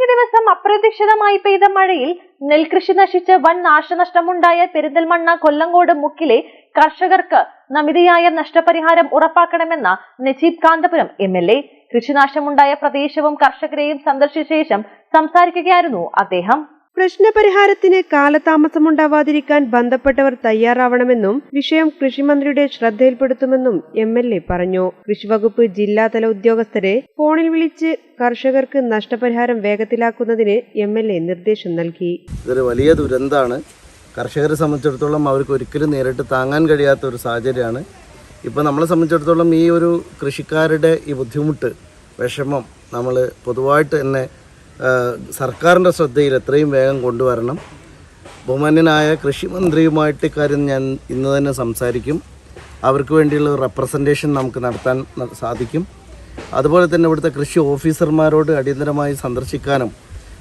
കഴിഞ്ഞ ദിവസം അപ്രതീക്ഷിതമായി പെയ്ത മഴയിൽ നെൽകൃഷി നശിച്ച് വൻ നാശനഷ്ടമുണ്ടായ പെരിന്തൽമണ്ണ കൊല്ലങ്കോട് മുക്കിലെ കർഷകർക്ക് നമിതയായ നഷ്ടപരിഹാരം ഉറപ്പാക്കണമെന്ന നജീബ് കാന്തപുരം MLA കൃഷിനാശമുണ്ടായ പ്രദേശവും കർഷകരെയും സന്ദർശിച്ച ശേഷം സംസാരിക്കുകയായിരുന്നു അദ്ദേഹം. പ്രശ്നപരിഹാരത്തിന് കാലതാമസമുണ്ടാവാതിരിക്കാൻ ബന്ധപ്പെട്ടവർ തയ്യാറാവണമെന്നും വിഷയം കൃഷിമന്ത്രിയുടെ ശ്രദ്ധയിൽപ്പെടുത്തുമെന്നും MLA പറഞ്ഞു. കൃഷിവകുപ്പ് ജില്ലാതല ഉദ്യോഗസ്ഥരെ ഫോണിൽ വിളിച്ച് കർഷകർക്ക് നഷ്ടപരിഹാരം വേഗത്തിലാക്കുന്നതിന് MLA നിർദ്ദേശം നൽകി. ഇതൊരു വലിയ ദുരന്തമാണ്. കർഷകരെ സംബന്ധിച്ചിടത്തോളം അവർക്ക് ഒരിക്കലും നേരിട്ട് താങ്ങാൻ കഴിയാത്ത ഒരു സാഹചര്യമാണ്. ഇപ്പോൾ നമ്മളെ സംബന്ധിച്ചിടത്തോളം ഈ ഒരു കൃഷിക്കാരുടെ ഈ ബുദ്ധിമുട്ട്, വിഷമം നമ്മൾ പൊതുവായിട്ട് തന്നെ സർക്കാരിൻ്റെ ശ്രദ്ധയിൽ എത്രയും വേഗം കൊണ്ടുവരണം. ബഹുമാന്യനായ കൃഷിമന്ത്രിയുമായിട്ട് ഇക്കാര്യം ഞാൻ ഇന്ന് തന്നെ സംസാരിക്കും. അവർക്ക് വേണ്ടിയുള്ള റെപ്രസെൻറ്റേഷൻ നമുക്ക് നടത്താൻ സാധിക്കും. അതുപോലെ തന്നെ ഇവിടുത്തെ കൃഷി ഓഫീസർമാരോട് അടിയന്തരമായി സന്ദർശിക്കാനും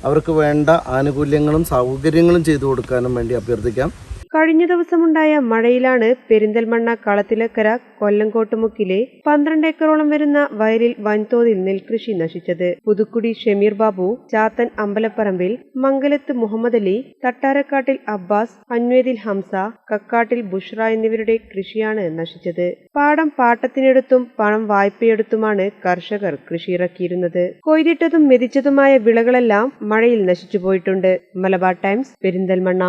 അവർക്ക് വേണ്ട ആനുകൂല്യങ്ങളും സൗകര്യങ്ങളും ചെയ്തു കൊടുക്കാനും വേണ്ടി അഭ്യർത്ഥിക്കാം. കഴിഞ്ഞ ദിവസമുണ്ടായ മഴയിലാണ് പെരിന്തൽമണ്ണ കളത്തിലക്കര കൊല്ലങ്കോട്ടുമുക്കിലെ 12 ഏക്കറോളം വരുന്ന വയലിൽ വൻതോതിൽ നെൽകൃഷി നശിച്ചത്. പുതുക്കുടി ഷമീർ ബാബു, ചാത്തൻ അമ്പലപ്പറമ്പിൽ, മംഗലത്ത് മുഹമ്മദ് അലി, തട്ടാരക്കാട്ടിൽ അബ്ബാസ്, അന്വേതിൽ ഹംസ, കക്കാട്ടിൽ ബുഷ്ര എന്നിവരുടെ കൃഷിയാണ് നശിച്ചത്. പാടം പാട്ടത്തിനെടുത്തും പണം വായ്പയെടുത്തുമാണ് കർഷകർ കൃഷി ഇറക്കിയിരുന്നത്. കൊയ്തിട്ടതും മെതിച്ചതുമായ വിളകളെല്ലാം മഴയിൽ നശിച്ചുപോയിട്ടുണ്ട്. മലബാർ ടൈംസ്, പെരിന്തൽമണ്ണ.